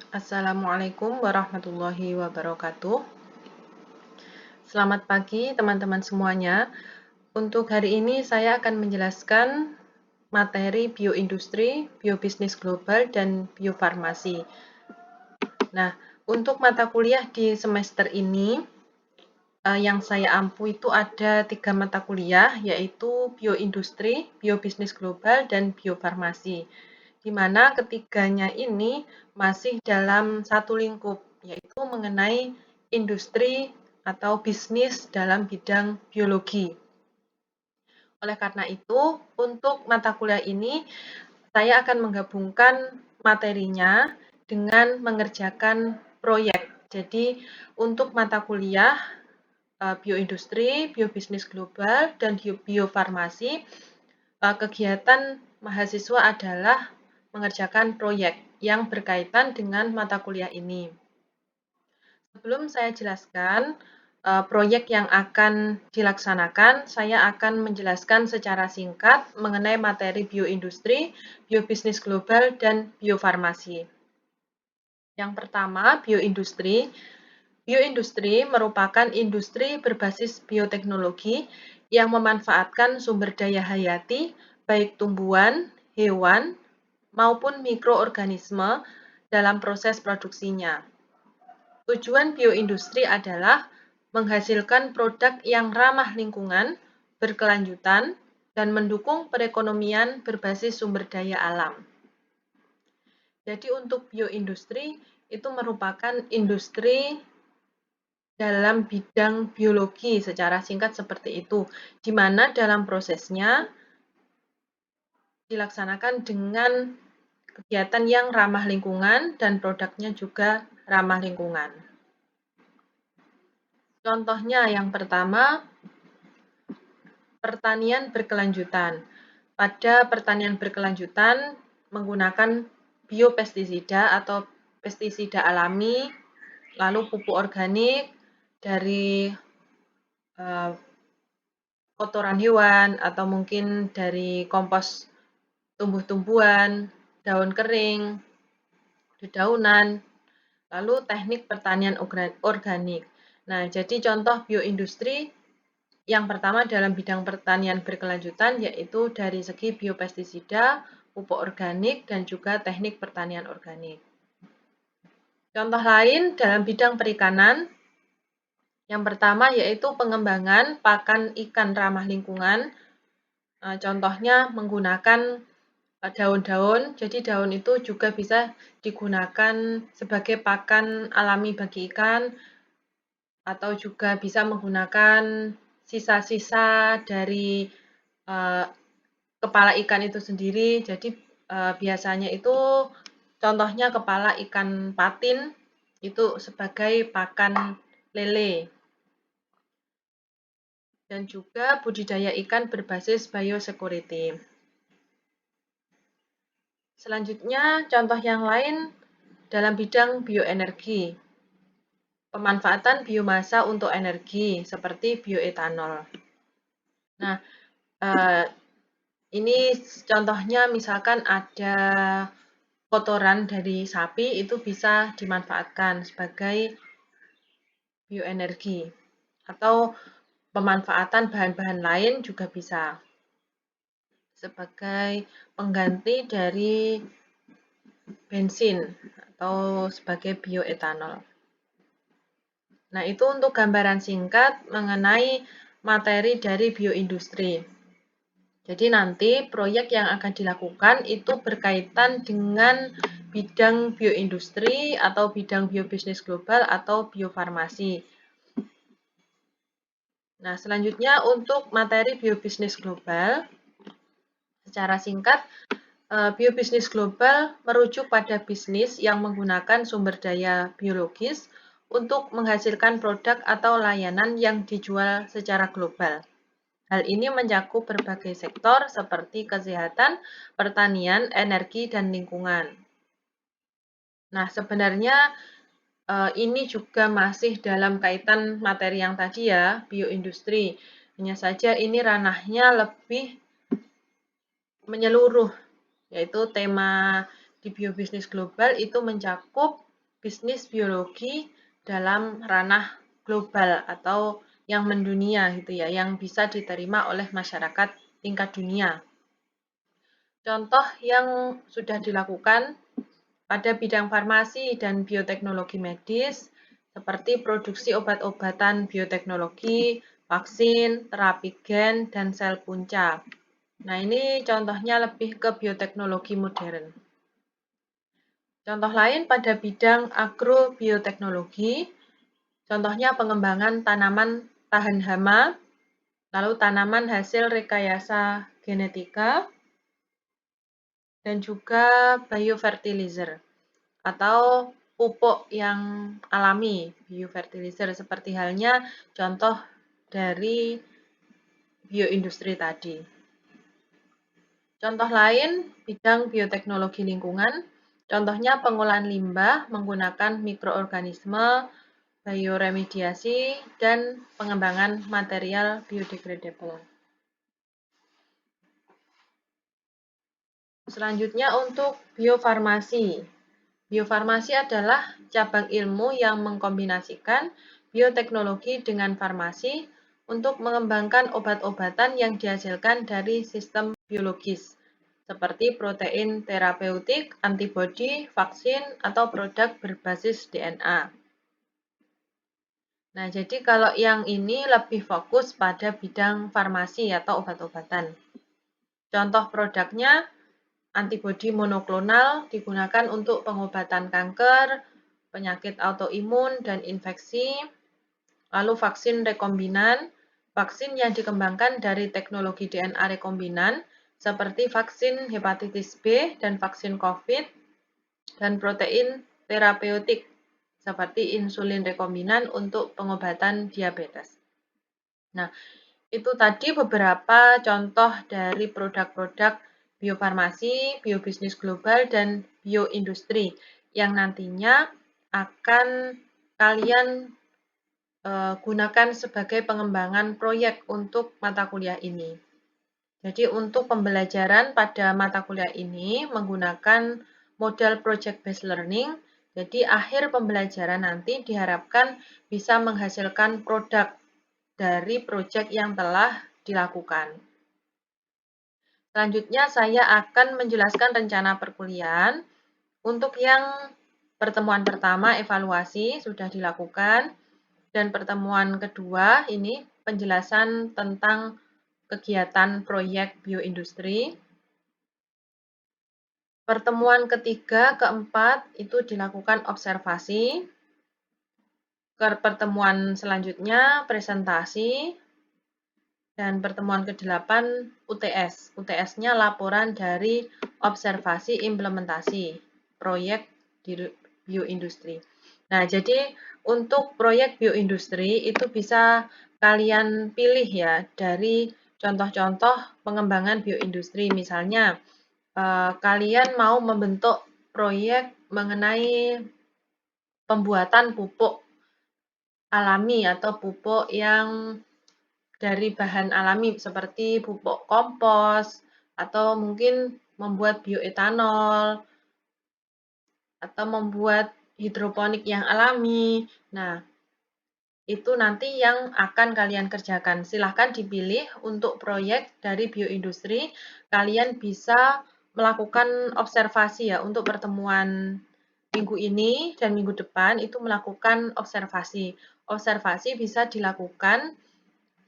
Assalamualaikum warahmatullahi wabarakatuh. Selamat pagi teman-teman semuanya. Untuk hari ini saya akan menjelaskan materi bioindustri, biobisnis global, dan biofarmasi. Nah, untuk mata kuliah di semester ini, yang saya ampu itu ada 3 mata kuliah, yaitu bioindustri, biobisnis global, dan biofarmasi. Di mana ketiganya ini masih dalam satu lingkup, yaitu mengenai industri atau bisnis dalam bidang biologi. Oleh karena itu, untuk mata kuliah ini, saya akan menggabungkan materinya dengan mengerjakan proyek. Jadi, untuk mata kuliah bioindustri, biobisnis global, dan biofarmasi, kegiatan mahasiswa adalah mengerjakan proyek yang berkaitan dengan mata kuliah ini. Sebelum saya jelaskan proyek yang akan dilaksanakan, saya akan menjelaskan secara singkat mengenai materi bioindustri, biobisnis global, dan biofarmasi. Yang pertama, bioindustri. Bioindustri merupakan industri berbasis bioteknologi yang memanfaatkan sumber daya hayati, baik tumbuhan, hewan, maupun mikroorganisme dalam proses produksinya. Tujuan bioindustri adalah menghasilkan produk yang ramah lingkungan, berkelanjutan, dan mendukung perekonomian berbasis sumber daya alam. Jadi untuk bioindustri itu merupakan industri dalam bidang biologi, secara singkat seperti itu, di mana dalam prosesnya dilaksanakan dengan kegiatan yang ramah lingkungan dan produknya juga ramah lingkungan. Contohnya yang pertama, pertanian berkelanjutan. Pada pertanian berkelanjutan menggunakan biopestisida atau pestisida alami, lalu pupuk organik dari kotoran hewan atau mungkin dari kompos tumbuh-tumbuhan, daun kering, dedaunan, lalu teknik pertanian organik. Nah, jadi contoh bioindustri yang pertama dalam bidang pertanian berkelanjutan yaitu dari segi biopestisida, pupuk organik, dan juga teknik pertanian organik. Contoh lain dalam bidang perikanan, yang pertama yaitu pengembangan pakan ikan ramah lingkungan. Contohnya menggunakan daun-daun, jadi daun itu juga bisa digunakan sebagai pakan alami bagi ikan, atau juga bisa menggunakan sisa-sisa dari kepala ikan itu sendiri. Jadi biasanya itu contohnya kepala ikan patin itu sebagai pakan lele. Dan juga budidaya ikan berbasis biosecurity. Selanjutnya, contoh yang lain dalam bidang bioenergi. Pemanfaatan biomasa untuk energi seperti bioetanol. Nah, ini contohnya misalkan ada kotoran dari sapi itu bisa dimanfaatkan sebagai bioenergi. Atau pemanfaatan bahan-bahan lain juga bisa sebagai pengganti dari bensin atau sebagai bioetanol. Nah, itu untuk gambaran singkat mengenai materi dari bioindustri. Jadi nanti proyek yang akan dilakukan itu berkaitan dengan bidang bioindustri atau bidang biobisnis global atau biofarmasi. Nah, selanjutnya untuk materi biobisnis global, secara singkat, biobisnis global merujuk pada bisnis yang menggunakan sumber daya biologis untuk menghasilkan produk atau layanan yang dijual secara global. Hal ini mencakup berbagai sektor seperti kesehatan, pertanian, energi, dan lingkungan. Nah, sebenarnya ini juga masih dalam kaitan materi yang tadi ya, bioindustri. Hanya saja ini ranahnya lebih menyeluruh, yaitu tema di biobisnis global itu mencakup bisnis biologi dalam ranah global atau yang mendunia gitu ya, yang bisa diterima oleh masyarakat tingkat dunia. Contoh yang sudah dilakukan pada bidang farmasi dan bioteknologi medis, seperti produksi obat-obatan bioteknologi, vaksin, terapi gen, dan sel punca. Nah, ini contohnya lebih ke bioteknologi modern. Contoh lain pada bidang agrobioteknologi, contohnya pengembangan tanaman tahan hama, lalu tanaman hasil rekayasa genetika, dan juga biofertilizer atau pupuk yang alami, biofertilizer, seperti halnya contoh dari bioindustri tadi. Contoh lain, bidang bioteknologi lingkungan, contohnya pengolahan limbah menggunakan mikroorganisme, bioremediasi, dan pengembangan material biodegradable. Selanjutnya untuk biofarmasi. Biofarmasi adalah cabang ilmu yang mengkombinasikan bioteknologi dengan farmasi untuk mengembangkan obat-obatan yang dihasilkan dari sistem biologis, seperti protein terapeutik, antibodi, vaksin, atau produk berbasis DNA. Nah, jadi kalau yang ini lebih fokus pada bidang farmasi atau obat-obatan. Contoh produknya, antibodi monoklonal digunakan untuk pengobatan kanker, penyakit autoimun, dan infeksi. Lalu vaksin rekombinan, vaksin yang dikembangkan dari teknologi DNA rekombinan, seperti vaksin hepatitis B dan vaksin COVID, dan protein terapeutik, seperti insulin rekombinan untuk pengobatan diabetes. Nah, itu tadi beberapa contoh dari produk-produk biofarmasi, biobisnis global, dan bioindustri yang nantinya akan kalian gunakan sebagai pengembangan proyek untuk mata kuliah ini. Jadi untuk pembelajaran pada mata kuliah ini menggunakan model project based learning, jadi akhir pembelajaran nanti diharapkan bisa menghasilkan produk dari proyek yang telah dilakukan. Selanjutnya saya akan menjelaskan rencana perkuliahan. Untuk yang pertemuan pertama evaluasi sudah dilakukan, dan pertemuan kedua ini penjelasan tentang kegiatan proyek bioindustri. Pertemuan ketiga, keempat itu dilakukan observasi. Pertemuan selanjutnya presentasi. Dan pertemuan ke-8 UTS. UTS-nya laporan dari observasi implementasi proyek di bioindustri. Nah, jadi untuk proyek bioindustri itu bisa kalian pilih ya dari contoh-contoh pengembangan bioindustri. Misalnya, kalian mau membentuk proyek mengenai pembuatan pupuk alami atau pupuk yang dari bahan alami seperti pupuk kompos atau mungkin membuat bioetanol atau membuat hidroponik yang alami. Nah, itu nanti yang akan kalian kerjakan. Silahkan dipilih untuk proyek dari bioindustri. Kalian bisa melakukan observasi ya untuk pertemuan minggu ini dan minggu depan itu melakukan observasi. Observasi bisa dilakukan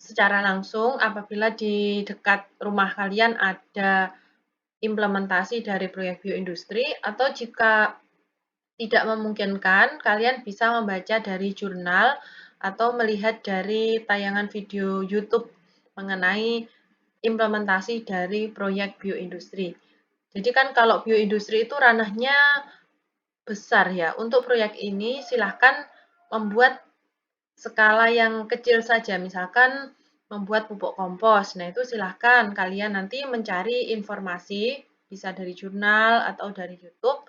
secara langsung apabila di dekat rumah kalian ada implementasi dari proyek bioindustri, atau jika tidak memungkinkan, kalian bisa membaca dari jurnal atau melihat dari tayangan video YouTube mengenai implementasi dari proyek bioindustri. Jadi kan kalau bioindustri itu ranahnya besar ya. Untuk proyek ini silahkan membuat skala yang kecil saja, misalkan membuat pupuk kompos. Nah, itu silahkan kalian nanti mencari informasi, bisa dari jurnal atau dari YouTube,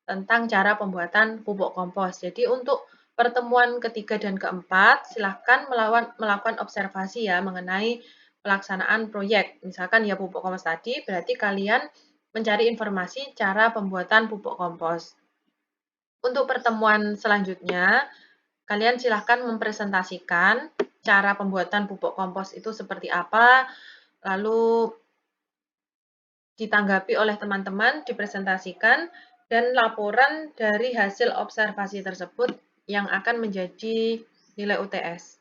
tentang cara pembuatan pupuk kompos. Jadi untuk pertemuan ketiga dan keempat, silahkan melakukan observasi ya mengenai pelaksanaan proyek. Misalkan ya pupuk kompos tadi, berarti kalian mencari informasi cara pembuatan pupuk kompos. Untuk pertemuan selanjutnya, kalian silahkan mempresentasikan cara pembuatan pupuk kompos itu seperti apa, lalu ditanggapi oleh teman-teman, dipresentasikan, dan laporan dari hasil observasi tersebut yang akan menjadi nilai UTS.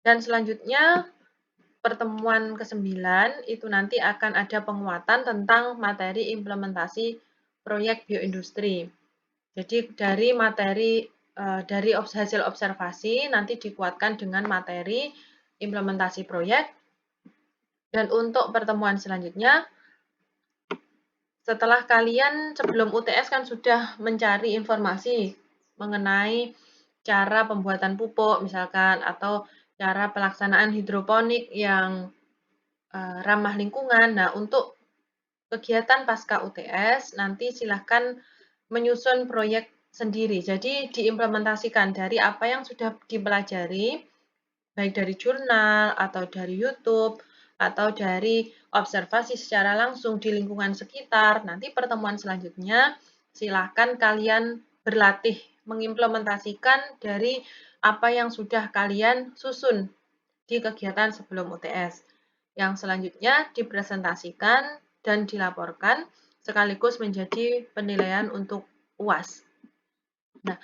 Dan selanjutnya, pertemuan ke-9 itu nanti akan ada penguatan tentang materi implementasi proyek bioindustri. Jadi dari hasil observasi nanti dikuatkan dengan materi implementasi proyek. Dan untuk pertemuan selanjutnya, setelah kalian sebelum UTS kan sudah mencari informasi mengenai cara pembuatan pupuk misalkan, atau cara pelaksanaan hidroponik yang ramah lingkungan. Nah, untuk kegiatan pasca UTS nanti silahkan menyusun proyek sendiri. Jadi diimplementasikan dari apa yang sudah dipelajari, baik dari jurnal atau dari YouTube atau dari observasi secara langsung di lingkungan sekitar. Nanti pertemuan selanjutnya silahkan kalian berlatih mengimplementasikan dari apa yang sudah kalian susun di kegiatan sebelum UTS. Yang selanjutnya dipresentasikan dan dilaporkan sekaligus menjadi penilaian untuk UAS. Nah,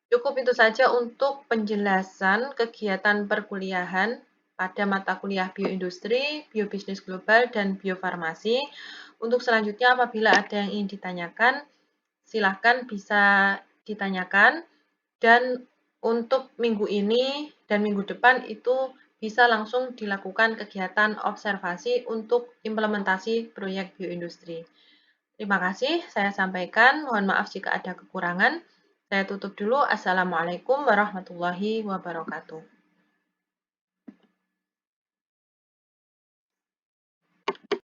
cukup itu saja untuk penjelasan kegiatan perkuliahan pada mata kuliah bioindustri, biobisnis global, dan biofarmasi. Untuk selanjutnya apabila ada yang ingin ditanyakan, silahkan bisa ditanyakan. Dan untuk minggu ini dan minggu depan itu bisa langsung dilakukan kegiatan observasi untuk implementasi proyek bioindustri. Terima kasih, saya sampaikan. Mohon maaf jika ada kekurangan. Saya tutup dulu. Assalamualaikum warahmatullahi wabarakatuh.